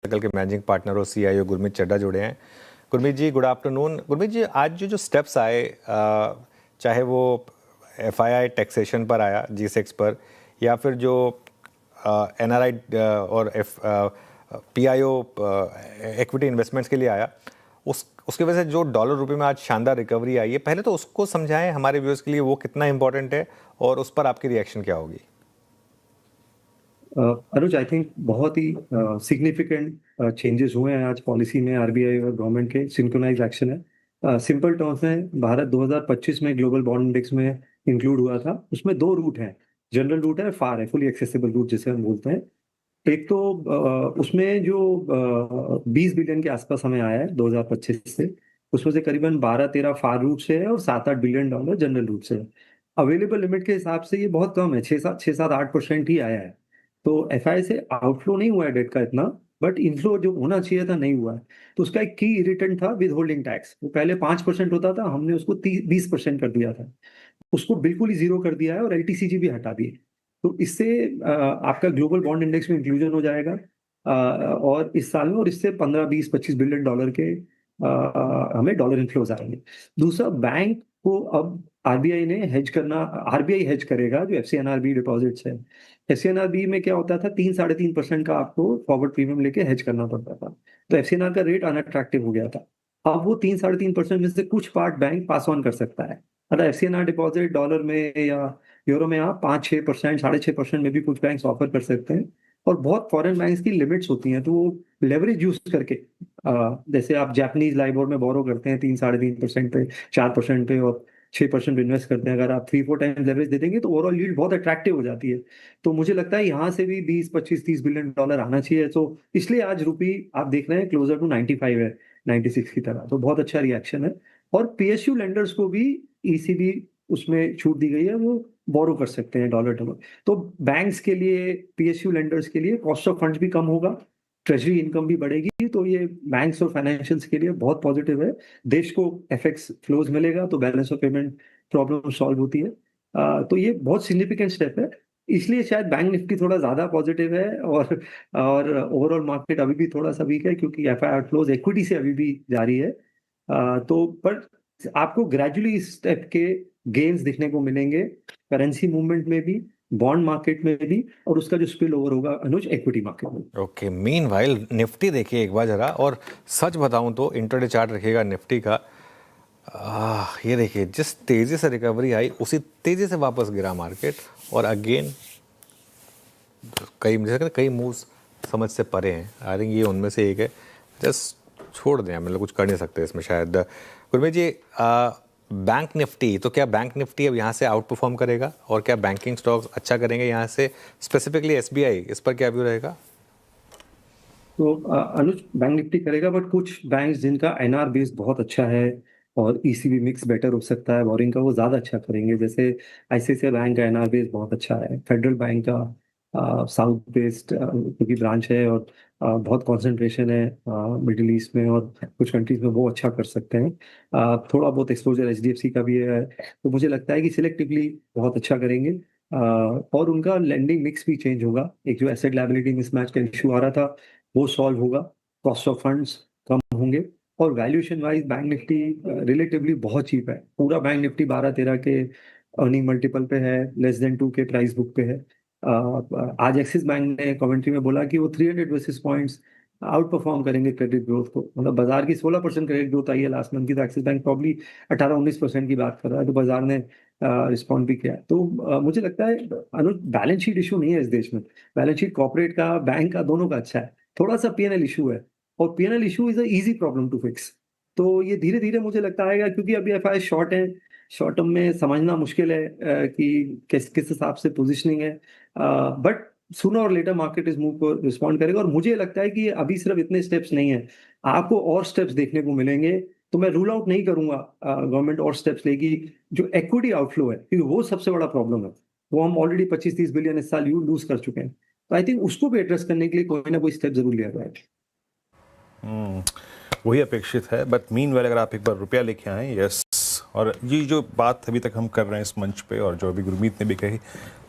Circle के managing partner और CEO Gurmeet Chadha जुड़े हैं। गुरमीत जी, गुड आफ्टरनून। गुरमीत जी, आज जो स्टेप्स आए, चाहे वो एफआईआई टैक्सेशन पर आया G6 पर, या फिर जो एनआरआई और पीआईओ इक्विटी इन्वेस्टमेंट्स के लिए आया, उसकी वजह से जो डॉलर रुपए में आज शानदार रिकवरी आई है, पहले तो उसको समझाएं हमारे व्यूअर्स के लिए, वो कितना इंपॉर्टेंट है और उस पर आपकी रिएक्शन क्या होगी? अनुज, आई थिंक बहुत ही सिग्निफिकेंट चेंजेस हुए हैं आज पॉलिसी में। आरबीआई और गवर्नमेंट के सिंक्रोनाइज एक्शन है। सिंपल टर्म्स में भारत 2025 में ग्लोबल बॉन्ड इंडेक्स में इंक्लूड हुआ था। उसमें दो रूट हैं, जनरल रूट है, फार है, फुली एक्सेसिबल रूट जिसे हम बोलते हैं। एक तो उसमें जो 20 बिलियन के आसपास हमें आया है 2025 से, उसमें से करीबन 12-13 फार रूट से है और $7-8 बिलियन जनरल रूट से है। अवेलेबल लिमिट के हिसाब से ये बहुत कम है, 6-7-8% ही आया है। तो एफआई से आउटफ्लो नहीं हुआ है डेट का इतना, बट इनफ्लो जो होना चाहिए था नहीं हुआ है। तो उसका एक की इरिटेंट था विद होल्डिंग टैक्स। वो पहले 5% होता था, हमने उसको 20% कर दिया था। उसको बिल्कुल ही जीरो कर दिया है और एलटीसीजी भी हटा दिए। तो इससे आपका ग्लोबल बॉन्ड इंडेक्स में इंक्लूजन हो जाएगा और इस साल में, और इससे 15-20-25 बिलियन डॉलर के हमें डॉलर इनफ्लोज आएंगे। दूसरा, बैंक को अब आरबीआई ने हेज करना, आरबीआई हेज करेगा जो एफसीएनआरबी डिपॉजिट्स है। एफसीएनआरबी में क्या होता था, 3-3.5% का आपको फॉरवर्ड प्रीमियम लेके हेज करना पड़ता था। तो एफसीएनआर का रेट अनअट्रैक्टिव हो गया था। अब वो 3-3.5% में से कुछ पार्ट बैंक पास ऑन कर सकता है। मतलब एफसीएनआर डिपॉजिट डॉलर में या यूरो में आप 5-6%, 6.5% में भी कुछ बैंक्स ऑफर कर सकते हैं। और बहुत फॉरेन बैंक्स की लिमिट्स होती हैं, तो वो लेवरेज यूज करके जैसे आप जापानीज लाइबोर में बोरो करते हैं 3-3.5% पे, 4% पे और 6% इन्वेस्ट करते हैं, अगर आप 3-4 टाइम्स लेवरेज दे देंगे तो ओवरऑल यील्ड बहुत अट्रैक्टिव हो जाती है। तो मुझे लगता है यहाँ से भी 20-25-30 बिलियन डॉलर आना चाहिए। तो इसलिए आज रुपी आप देख रहे हैं क्लोजर टू 95 है, 96 की तरह। तो बहुत अच्छा रिएक्शन है। और पीएसयू लेंडर्स को भी ईसीबी उसमें छूट दी गई है, वो बोरो कर सकते हैं डॉलर टर्म। तो बैंक्स के लिए, पीएसयू लेंडर्स के लिए कॉस्ट ऑफ फंड्स भी कम होगा, ट्रेजरी इनकम भी बढ़ेगी। तो ये बैंक्स और फाइनेंशियल्स के लिए बहुत पॉजिटिव है। देश को एफएक्स फ्लोज मिलेगा तो balance of payment problem solve होती है। तो ये बहुत सिग्निफिकेंट स्टेप है। इसलिए शायद बैंक निफ्टी थोड़ा ज्यादा पॉजिटिव है और ओवरऑल मार्केट अभी भी थोड़ा सा वीक है, क्योंकि एफआईआर फ्लोज इक्विटी से अभी भी जारी है। तो पर आपको ग्रेजुअली इस स्टेप के गेन्स दिखने को मिलेंगे, करेंसी मूवमेंट में भी, बॉन्ड मार्केट में भी, और उसका जो स्पिल ओवर होगा अनुज इक्विटी मार्केट में। ओके, मीनवाइल निफ्टी देखिए एक बार जरा, और सच बताऊं तो इंट्राडे चार्ट रखिएगा निफ्टी का। ये देखिए, जिस तेजी से रिकवरी आई उसी तेजी से वापस गिरा मार्केट, और अगेन कई मूव्स समझ से परे हैं। आई थिंक ये उनमें से एक है। जस्ट छोड़ दें, मतलब कुछ कर नहीं सकते इसमें शायद। गुरमीत जी, बैंक निफ्टी, तो क्या बैंक निफ्टी अब यहाँ से आउट परफॉर्म करेगा, और क्या बैंकिंग स्टॉक्स अच्छा करेंगे यहाँ से, स्पेसिफिकली एसबीआई, इस पर क्या व्यू रहेगा? तो अनुज, बैंक निफ्टी करेगा, बट कुछ बैंक्स जिनका एनआर बेस बहुत अच्छा है और ईसीबी मिक्स बेटर हो सकता है बोरिंग का, वो ज्यादा अच्छा करेंगे। जैसे आईसीआईसीआई बैंक का एनआर बेस बहुत अच्छा है, फेडरल बैंक का साउथ बेस्ड क्योंकि ब्रांच है और बहुत कंसंट्रेशन है मिडिल ईस्ट में और कुछ कंट्रीज में, वो अच्छा कर सकते हैं। थोड़ा बहुत एक्सपोजर एचडीएफसी का भी है, तो मुझे लगता है कि सिलेक्टिवली बहुत अच्छा करेंगे। और उनका लेंडिंग मिक्स भी चेंज होगा। एक जो एसेट लायबिलिटी मिसमैच का इशू आ रहा था वो सॉल्व होगा, कॉस्ट ऑफ फंड्स कम होंगे, और valuation wise bank Nifty relatively बहुत चीप है। पूरा बैंक निफ्टी 12-13 के अर्निंग मल्टीपल पे है, लेस देन 2 के प्राइस बुक पे है। आज एक्सिस बैंक ने कमेंट्री में बोला कि वो 300 बेसिस पॉइंट्स आउट परफॉर्म करेंगे क्रेडिट ग्रोथ को। मतलब बाजार की 16% क्रेडिट ग्रोथ आई है लास्ट मंथ की, तो एक्सिस बैंक प्रॉब्ली 18-19% की बात कर रहा है। तो बाजार ने रिस्पॉन्ड भी किया। तो मुझे लगता है अनुज, बैलेंस शीट इशू नहीं है इस देश में। बैलेंस शीट कॉर्पोरेट का, बैंक का, दोनों का अच्छा है। थोड़ा सा पीएनएल इशू है, और PNL issue is a easy problem to fix. तो ये धीरे धीरे मुझे लगता आएगा, क्योंकि अभी एफआई शॉर्ट है। शॉर्ट टर्म में समझना मुश्किल है कि किस किस हिसाब से पोजीशनिंग है, बट सूनर और लेटर मार्केट इस मूव को रिस्पॉन्ड करेगा। और मुझे लगता है कि ये अभी सिर्फ इतने स्टेप्स नहीं है, आपको और स्टेप्स देखने को मिलेंगे। तो मैं रूल आउट नहीं करूंगा गवर्नमेंट और स्टेप्स लेगी। जो इक्विटी आउटफ्लो है, क्योंकि वो सबसे बड़ा प्रॉब्लम है, वो हम ऑलरेडी 25-30 बिलियन इस साल यू लूज कर चुके हैं। तो आई थिंक उसको भी एड्रेस करने के लिए कोई ना कोई स्टेप जरूर लिया जाए। वही अपेक्षित है। बट मीनवाइल अगर आप एक बार रुपया लेके आए, यस, और ये जो बात अभी तक हम कर रहे हैं इस मंच पे और जो अभी गुरमीत ने भी कही,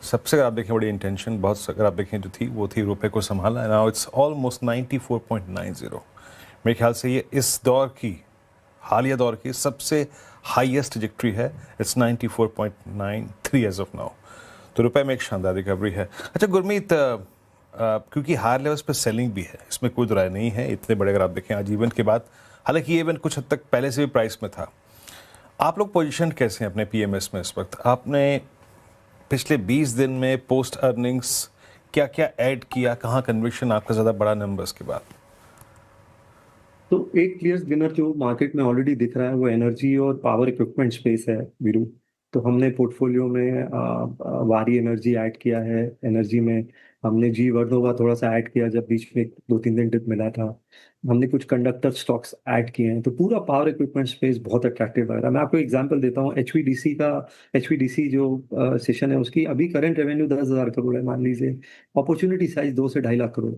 सबसे अगर आप देखें बड़ी इंटेंशन बहुत अगर आप देखें जो थी वो थी रुपए को संभालना। Now it's almost 94.90। मेरे ख्याल से ये इस दौर की हालिया दौर की सबसे हाईएस्ट ट्रैजेक्टरी है। It's 94.93 as of now. तो रुपए में एक शानदार रिकवरी है। अच्छा गुरमीत, क्योंकि हायर लेवल्स पे सेलिंग भी है, इसमें कोई राय नहीं है। इतने बड़े अगर आप देखें आज इवेंट के बाद, हालांकि ये इवेंट कुछ हद तक पहले से भी प्राइस में था। आप लोग पोजीशन कैसे हैं अपने पीएमएस में इस वक्त? आपने पिछले 20 दिन में पोस्ट अर्निंग्स क्या क्या ऐड किया? कहाँ कन्विक्शन आपका ज़्यादा बड़ा नंबर्स के बाद? तो एक क्लियर विनर जो मार्केट में ऑलरेडी दिख रहा है वो एनर्जी और पावर इक्विपमेंट स्पेस है वीरू। तो हमने पोर्टफोलियो में वारी एनर्जी ऐड किया है। एनर्जी में हमने जी वर्नोवा थोड़ा सा ऐड किया जब बीच में 2-3 दिन डिप मिला था। हमने कुछ कंडक्टर स्टॉक्स ऐड किए हैं। तो पूरा पावर इक्विपमेंट स्पेस बहुत अट्रैक्टिव लग रहा है। मैं आपको एग्जांपल देता हूँ, एचवीडीसी का, एचवीडीसी जो सेशन है उसकी अभी करंट रेवेन्यू 10,000 करोड़ है मान लीजिए। अपॉर्चुनिटी साइज 2 से 2.5 लाख करोड़।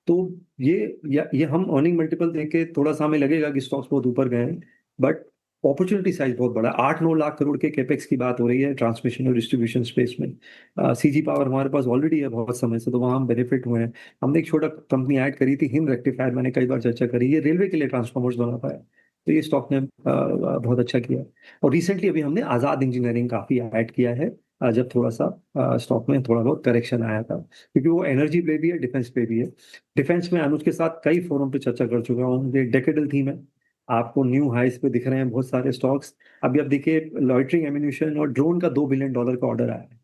तो ये हम अर्निंग मल्टीपल देख के थोड़ा सा हमें लगेगा कि स्टॉक्स बहुत ऊपर गए हैं, बट अपॉर्चुनिटी साइज बहुत बड़ा है। 8-9 लाख करोड़ के कैपेक्स की बात हो रही है ट्रांसमिशन और डिस्ट्रीब्यूशन स्पेस में। सीजी पावर हमारे पास ऑलरेडी है बहुत समय से, तो वहाँ हम बेनिफिट हुए हैं। हमने एक छोटा कंपनी ऐड करी थी हिंद रेक्टिफायर, मैंने कई बार चर्चा करी, ये रेलवे के लिए ट्रांसफॉर्मर्स बना पाया। तो ये स्टॉक ने बहुत अच्छा किया। और रिसेंटली अभी हमने आजाद इंजीनियरिंग काफी ऐड किया है, जब थोड़ा सा स्टॉक में थोड़ा बहुत करेक्शन आया था, क्योंकि वो एनर्जी पे भी है, डिफेंस पे भी है। डिफेंस में अनुज के साथ कई फोरम पे चर्चा कर चुका हूँ। ये डेकेडल थीम है, आपको न्यू हाइस पे दिख रहे हैं बहुत सारे स्टॉक्स। अभी आप देखिए लॉइटरिंग एम्यूनिशन और ड्रोन का $2 बिलियन का ऑर्डर आया है।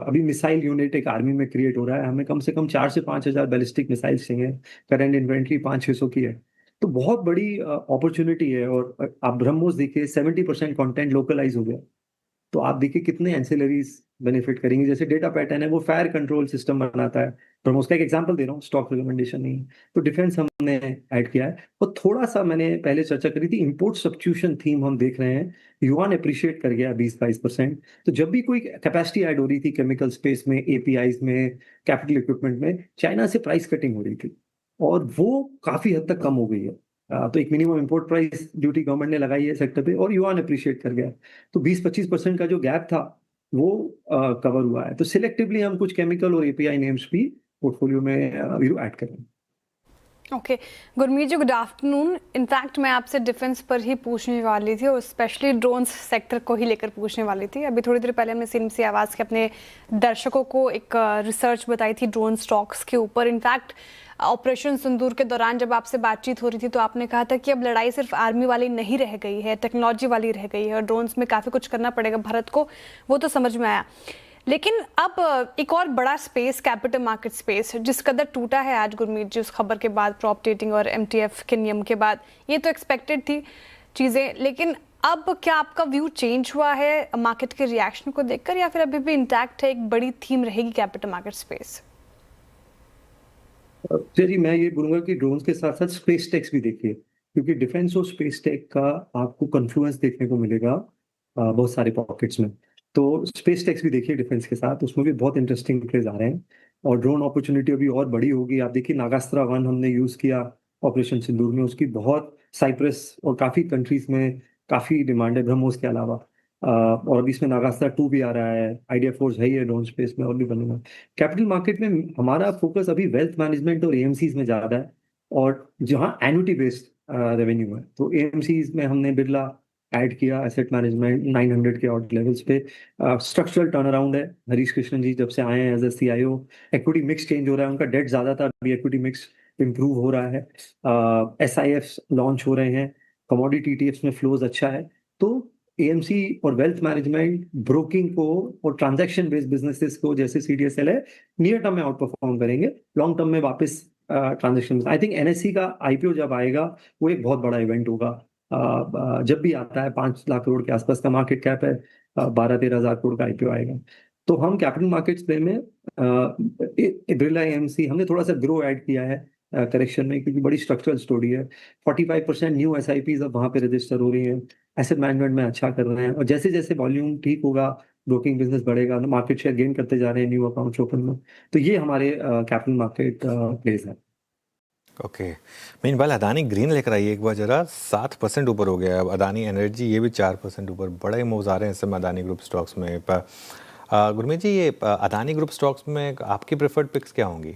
अभी मिसाइल यूनिट एक आर्मी में क्रिएट हो रहा है। हमें कम से कम 4 से 5 हजार बैलिस्टिक मिसाइल चाहिए। करंट इन्वेंट्री 500-600 की है। तो बहुत बड़ी अपॉर्चुनिटी है। और आप ब्रह्मोस देखिए 70% कंटेंट लोकलाइज हो गया। तो आप देखिए कितने एंसिलरीज बेनिफिट करेंगे। जैसे डेटा पैटर्न है वो फायर कंट्रोल सिस्टम बनाता है, तो मैं उसका एक एग्जांपल दे रहा हूँ, स्टॉक रिकमेंडेशन नहीं है। तो डिफेंस हमने ऐड किया है। और थोड़ा सा मैंने पहले चर्चा करी थी, इंपोर्ट सब्स्टिट्यूशन थीम हम देख रहे हैं। युआन अप्रिशिएट कर गया 20-22%। तो जब भी कोई कैपेसिटी ऐड हो रही थी केमिकल स्पेस में, एपीआईज में, कैपिटल इक्विपमेंट में, चाइना से प्राइस कटिंग हो रही थी और वो काफी हद तक कम हो गई है। तो एक minimum import price duty government ने लगाई है सेक्टर पे और युआन अप्रिशिएट कर गया। तो 20-25% का जो गैप था वो कवर हुआ है। तो सिलेक्टिवली हम कुछ केमिकल और एपीआई नेम्स भी पोर्टफोलियो में ऐड करेंगे। ओके गुरमीत जी, गुड आफ्टरनून। इनफैक्ट मैं आपसे डिफेंस पर ही पूछने वाली थी और स्पेशली ड्रोन्स सेक्टर को ही लेकर पूछने वाली थी। अभी थोड़ी देर पहले हमने सिमसी आवाज़ के अपने दर्शकों को एक रिसर्च बताई थी ड्रोन स्टॉक्स के ऊपर। इनफैक्ट ऑपरेशन सिंदूर के दौरान जब आपसे बातचीत हो रही थी तो आपने कहा था कि अब लड़ाई सिर्फ आर्मी वाली नहीं रह गई है, टेक्नोलॉजी वाली रह गई है और ड्रोन्स में काफ़ी कुछ करना पड़ेगा भारत को, वो तो समझ में आया। लेकिन अब एक और बड़ा स्पेस, कैपिटल मार्केट स्पेस, जिस कदर टूटा है आज गुरमीत जी उस खबर के बाद, प्रॉप डेटिंग और एमटीएफ के नियम के बाद, ये तो एक्सपेक्टेड थी चीज़ें, लेकिन अब क्या आपका व्यू चेंज हुआ है मार्केट के रिएक्शन को देखकर, या फिर अभी भी इंटैक्ट है, एक बड़ी थीम रहेगी कैपिटल मार्केट स्पेस? चलिए मैं ये बोलूंगा कि ड्रोन के साथ साथ स्पेस टेक्स भी देखिए, क्योंकि डिफेंस और स्पेस टेक का आपको कन्फ्लुएंस देखने को मिलेगा बहुत सारे पॉकेट्स में। तो स्पेस टेक्स भी देखिए डिफेंस के साथ, उसमें भी बहुत इंटरेस्टिंग प्लेज आ रहे हैं और ड्रोन अपॉर्चुनिटी अभी और बड़ी होगी। आप देखिए नागास्त्रा 1 हमने यूज किया ऑपरेशन सिंदूर में, उसकी बहुत साइप्रस और काफी कंट्रीज में काफी डिमांड है ब्रह्मोस के अलावा। और अभी इसमें नागास्त्रा 2 भी आ रहा है, आइडिया फोर्स है ही है ड्रोन स्पेस में और भी बनेगा। कैपिटल मार्केट में हमारा फोकस अभी वेल्थ मैनेजमेंट और एएमसीज में ज्यादा है, और जहां एन्युटी बेस्ड रेवेन्यू है। तो एएमसीज में हमने बिरला ऐड किया, एसेट मैनेजमेंट 900 के ऑड लेवल्स पे। स्ट्रक्चरल टर्न अराउंड है, हरीश कृष्णन जी जब से आए हैं as a CIO. Equity mix change हो रहा है, उनका डेट ज्यादा था, अभी इक्विटी मिक्स इंप्रूव हो रहा है। एसआईएफ लॉन्च हो रहे हैं, कमोडिटी ईटीएफ्स में फ्लोज अच्छा है। तो एएमसी और वेल्थ मैनेजमेंट, ब्रोकिंग को और ट्रांजैक्शन बेस्ड बिजनेसेस को जैसे सीडीएसएल है, नियर टर्म में आउट परफॉर्म करेंगे, लॉन्ग टर्म में वापस ट्रांजैक्शन। आई थिंक एनएससी का आईपीओ जब आएगा वो एक बहुत बड़ा इवेंट होगा। जब भी आता है 5 लाख करोड़ के आसपास का मार्केट कैप है, 12-13 हजार करोड़ का आईपीओ आएगा। तो हम कैपिटल मार्केट्स में बिरला एएमसी हमने थोड़ा सा ग्रो ऐड किया है करेक्शन में, क्योंकि बड़ी स्ट्रक्चरल स्टोरी है। 45% न्यू एसआईपीज अब वहां पे रजिस्टर हो रही है, एसेट मैनेजमेंट में अच्छा कर रहे हैं, और जैसे जैसे वॉल्यूम ठीक होगा, ब्रोकिंग बिजनेस बढ़ेगा, मार्केट शेयर गेन करते जा रहे हैं न्यू अकाउंट्स ओपन में। तो ये हमारे कैपिटल मार्केट प्लेस है। ओके, मीनवाइल अदानी ग्रीन लेकर आइए एक बार जरा, 7% ऊपर हो गया। अब अदानी एनर्जी ये भी 4% ऊपर, बड़े मूव्स आ रहे हैं इस समय अदानी ग्रुप स्टॉक्स में। गुरमीत जी, ये अदानी ग्रुप स्टॉक्स में आपकी प्रेफर्ड पिक्स क्या होंगी?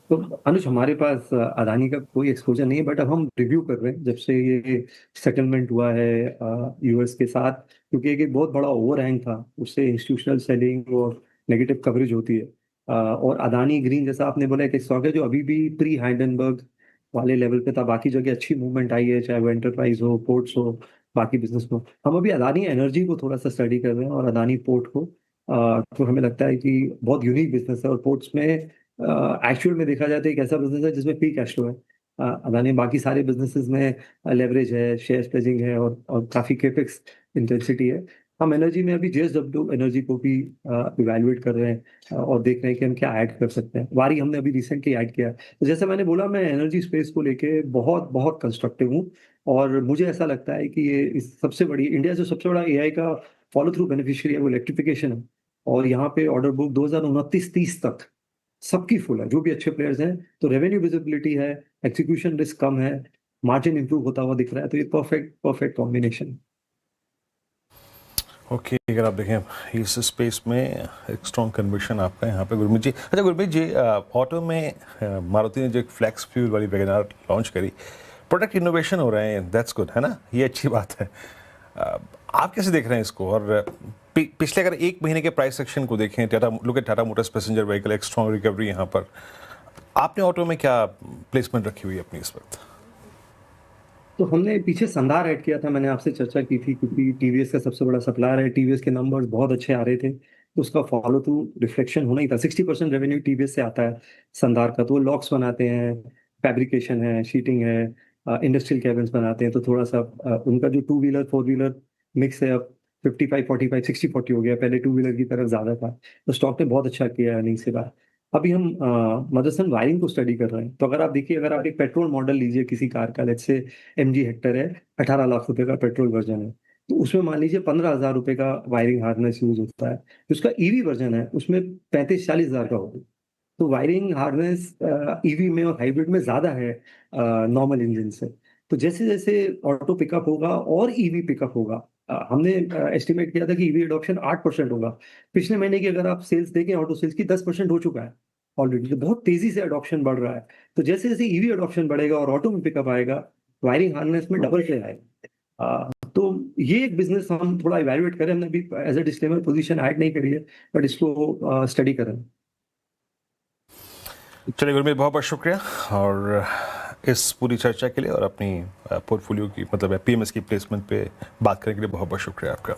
तो अनुज, हमारे पास अदानी का कोई एक्सपोजर नहीं है, बट अब हम रिव्यू कर रहे हैं जब से ये सेटलमेंट हुआ है यूएस के साथ, क्योंकि एक बहुत बड़ा ओवरहैंग था, उससे इंस्टीट्यूशनल सेलिंग और नेगेटिव कवरेज होती है। और अदानी ग्रीन जैसा आपने बोला एक स्टॉक है जो अभी भी प्री हाइडेनबर्ग वाले लेवल पे था, बाकी जगह अच्छी मूवमेंट आई है, चाहे वो एंटरप्राइज हो, पोर्ट्स हो, बाकी बिजनेस हो। हम अभी अदानी एनर्जी को थोड़ा सा स्टडी कर रहे हैं और अदानी पोर्ट को। तो हमें लगता है कि बहुत यूनिक बिजनेस है, और पोर्ट्स में एक्चुअल में देखा जाए तो एक ऐसा बिजनेस है जिसमें फ्री कैश फ्लो है। अदानी बाकी सारे बिजनेसेस में लेवरेज है, शेयर प्लेजिंग है, और काफी केपेक्स इंटेंसिटी है। हम एनर्जी में अभी जेएसडब्ल्यू एनर्जी को भी इवैल्यूएट कर रहे हैं, और देख रहे हैं कि हम क्या ऐड कर सकते हैं। वारी हमने अभी रिसेंटली ऐड किया है। तो जैसे मैंने बोला, मैं एनर्जी स्पेस को लेके बहुत बहुत कंस्ट्रक्टिव हूँ, और मुझे ऐसा लगता है कि ये सबसे बड़ी इंडिया से सबसे बड़ा एआई का फॉलो थ्रू बेनिफिशियरी है, वो इलेक्ट्रिफिकेशन है। और यहाँ पे ऑर्डर बुक 2029-30 तक सबकी फुल है, जो भी अच्छे प्लेयर्स हैं। तो रेवेन्यू विजिबिलिटी है, एक्जीक्यूशन रिस्क कम है, मार्जिन इंप्रूव होता हुआ दिख रहा है। तो ये परफेक्ट परफेक्ट कॉम्बिनेशन। ओके, अगर आप देखें इस स्पेस में एक स्ट्रॉन्ग कन्विक्शन आपका यहाँ पे गुरमीत जी। अच्छा गुरमीत जी, ऑटो में मारुति ने जो एक फ्लैक्स फ्यूल वाली वैगनआर लॉन्च करी, प्रोडक्ट इनोवेशन हो रहे हैं, दैट्स गुड, है ना, ये अच्छी बात है। आप कैसे देख रहे हैं इसको? और पिछले अगर एक महीने के प्राइस सेक्शन को देखें, टाटा मोटर्स पैसेंजर व्हीकल, एक स्ट्रॉन्ग रिकवरी यहाँ पर। आपने ऑटो में क्या प्लेसमेंट रखी हुई है अपनी इस वक्त? तो हमने पीछे संधार ऐड किया था, मैंने आपसे चर्चा की थी, क्योंकि टीवीएस का सबसे बड़ा सप्लायर है, टीवीएस के नंबर्स बहुत अच्छे आ रहे थे, तो उसका फॉलो थ्रू रिफ्लेक्शन होना ही था। 60% रेवेन्यू टीवीएस से आता है संधार का। तो वो लॉक्स बनाते हैं, फैब्रिकेशन है, शीटिंग है, इंडस्ट्रियल कैबिन्स बनाते हैं। तो थोड़ा सा उनका जो 2 व्हीलर 4 व्हीलर मिक्स है, अब 55-45 60-40 हो गया, पहले 2 व्हीलर की तरफ ज्यादा था। तो स्टॉक ने बहुत अच्छा किया अर्निंग्स के बाद। अभी हम मदरसन वायरिंग को स्टडी कर रहे हैं। तो अगर आप देखिए, अगर आप एक पेट्रोल मॉडल लीजिए किसी कार का, लेट्स से MG हेक्टर है, 18 लाख रुपए का पेट्रोल वर्जन है, तो उसमें मान लीजिए 15,000 रुपए का वायरिंग हार्नेस यूज होता है। तो उसका ईवी वर्जन है, उसमें 35-40 हजार का होगा। तो वायरिंग हार्नेस ईवी में और हाइब्रिड में ज्यादा है नॉर्मल इंजन से। तो जैसे जैसे ऑटो पिकअप होगा और ईवी पिकअप होगा, हमने एस्टिमेट किया था कि ईवी एडॉप्शन 8% होगा। पिछले महीने की अगर आप सेल्स देखें, ऑटो सेल्स की 10% हो चुका है ऑलरेडी। तो बहुत तेजी से अडॉप्शन बढ़ रहा है। तो जैसे जैसे ईवी अडॉप्शन बढ़ेगा और ऑटो में पिकअप आएगा, वायरिंग हार्नेस में डबल प्ले आएगा। तो ये एक बिजनेस हम थोड़ा इवैल्यूएट करें। हमने अभी as a disclaimer position add नहीं करी है, बट इसको स्टडी करें। चलिए गुरमीत, बहुत बहुत शुक्रिया और इस पूरी चर्चा के लिए, और अपनी पोर्टफोलियो की मतलब PMS की प्लेसमेंट पे बात करने के लिए बहुत बहुत शुक्रिया आपका।